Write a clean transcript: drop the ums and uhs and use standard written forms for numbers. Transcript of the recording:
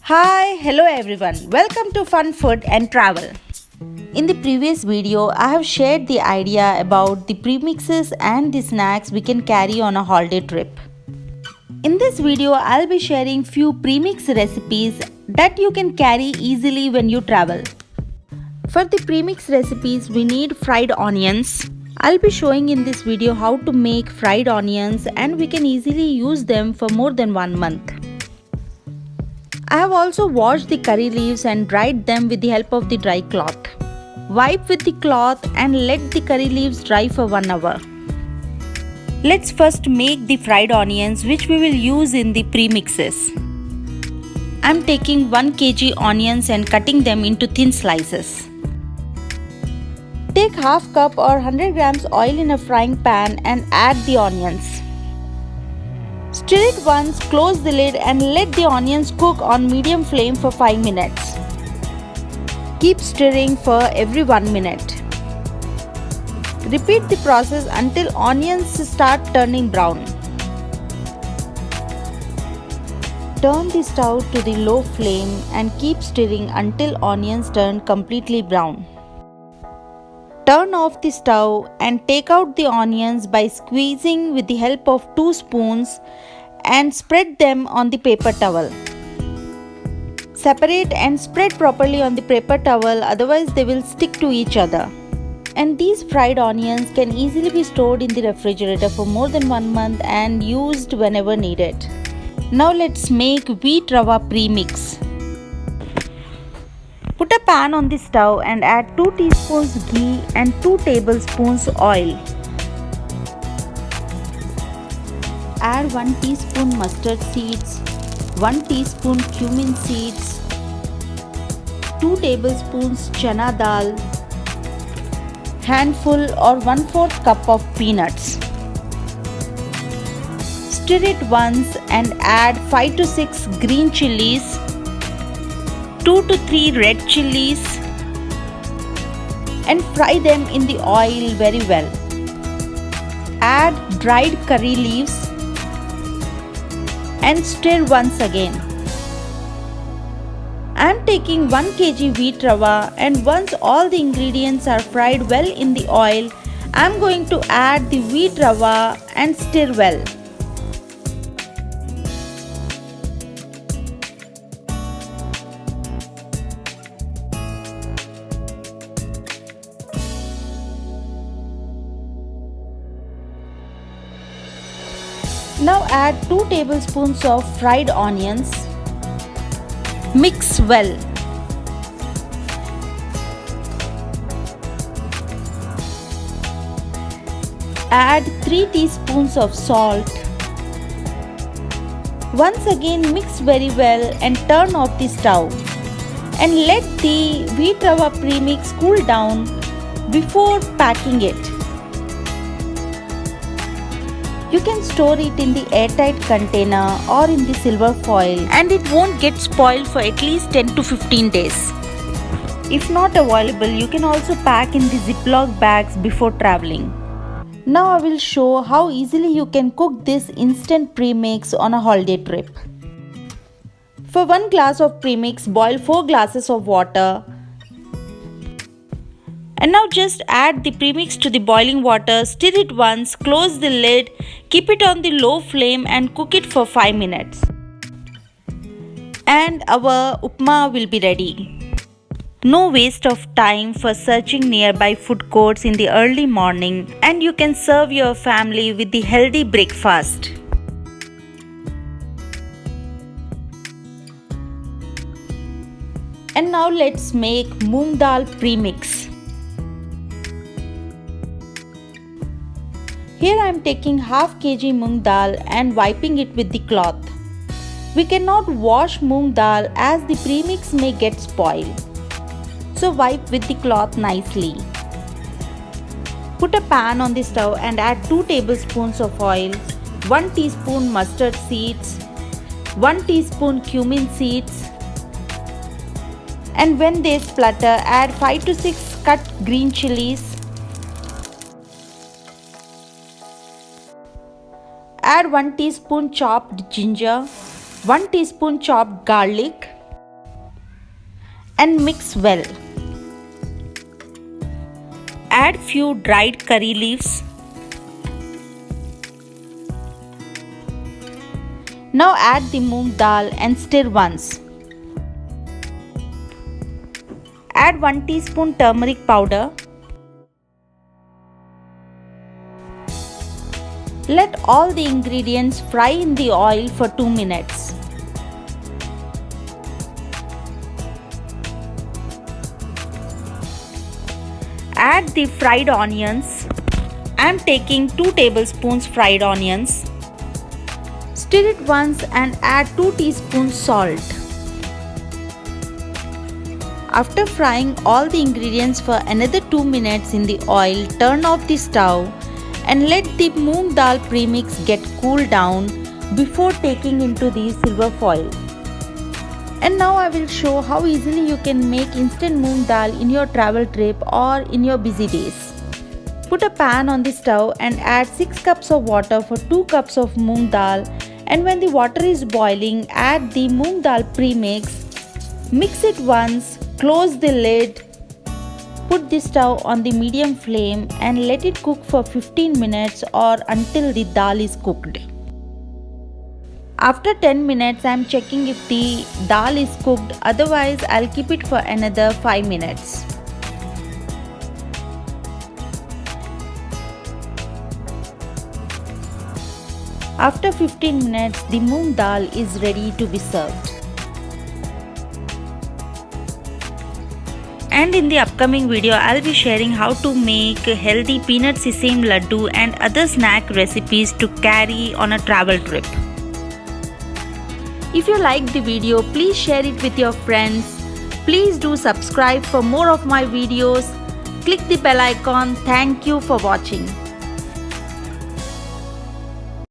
Hi, hello everyone. Welcome to Fun Food and Travel. In the previous video, I have shared the idea about the premixes and the snacks we can carry on a holiday trip. In this video, I'll be sharing few premix recipes that you can carry easily when you travel. For the premix recipes, we need fried onions. I'll be showing in this video how to make fried onions and we can easily use them for more than 1 month. I have also washed the curry leaves and dried them with the help of the dry cloth. Wipe with the cloth and let the curry leaves dry for 1 hour. Let's first make the fried onions which we will use in the premixes. I am taking 1 kg onions and cutting them into thin slices. Take half cup or 100 grams oil in a frying pan and add the onions. Stir it once, close the lid and let the onions cook on medium flame for 5 minutes. Keep stirring for every 1 minute. Repeat the process until onions start turning brown. Turn the stove to the low flame and keep stirring until onions turn completely brown. Turn off the stove and take out the onions by squeezing with the help of 2 spoons and spread them on the paper towel. Separate and spread properly on the paper towel, otherwise they will stick to each other. And these fried onions can easily be stored in the refrigerator for more than 1 month and used whenever needed. Now let's make wheat rava premix. Put a pan on the stove and add 2 teaspoons ghee and 2 tablespoons oil. Add 1 teaspoon mustard seeds, 1 teaspoon cumin seeds, 2 tablespoons chana dal, handful or 1/4 cup of peanuts. Stir it once and add 5 to 6 green chillies, 2 to 3 red chillies and fry them in the oil very well. Add dried curry leaves and stir once again. I am taking 1 kg wheat rava and once all the ingredients are fried well in the oil, I am going to add the wheat rava and stir well. Now add 2 tablespoons of fried onions. Mix well. Add 3 teaspoons of salt. Once again mix very well and turn off the stove. And let the wheat rava premix cool down before packing it. You can store it in the airtight container or in the silver foil and it won't get spoiled for at least 10 to 15 days. If not available, you can also pack in the Ziploc bags before traveling. Now I will show how easily you can cook this instant premix on a holiday trip. For 1 glass of premix, boil 4 glasses of water. And now just add the premix to the boiling water, stir it once, close the lid, keep it on the low flame and cook it for 5 minutes. And our upma will be ready. No waste of time for searching nearby food courts in the early morning and you can serve your family with the healthy breakfast. And now let's make moong dal premix. Here I am taking half kg moong dal and wiping it with the cloth. We cannot wash moong dal as the premix may get spoiled. So wipe with the cloth nicely. Put a pan on the stove and add 2 tablespoons of oil, 1 teaspoon mustard seeds, 1 teaspoon cumin seeds, and when they splutter, add 5 to 6 cut green chillies. Add 1 teaspoon chopped ginger, 1 teaspoon chopped garlic, and mix well. Add few dried curry leaves. Now add the moong dal and stir once. Add 1 teaspoon turmeric powder. Let all the ingredients fry in the oil for 2 minutes. Add the fried onions. I am taking 2 tablespoons fried onions. Stir it once and add 2 teaspoons salt. After frying all the ingredients for another 2 minutes in the oil, turn off the stove and let the moong dal premix get cooled down before taking into the silver foil. And now I will show how easily you can make instant moong dal in your travel trip or in your busy days. Put a pan on the stove and add 6 cups of water for 2 cups of moong dal, and when the water is boiling, add the moong dal premix. Mix it once, close the lid. Put the stove on the medium flame and let it cook for 15 minutes or until the dal is cooked. After 10 minutes, I am checking if the dal is cooked, otherwise I'll keep it for another 5 minutes. After 15 minutes, the moong dal is ready to be served. And in the upcoming video, I'll be sharing how to make healthy peanut sesame laddu and other snack recipes to carry on a travel trip. If you liked the video, please share it with your friends. Please do subscribe for more of my videos. Click the bell icon. Thank you for watching.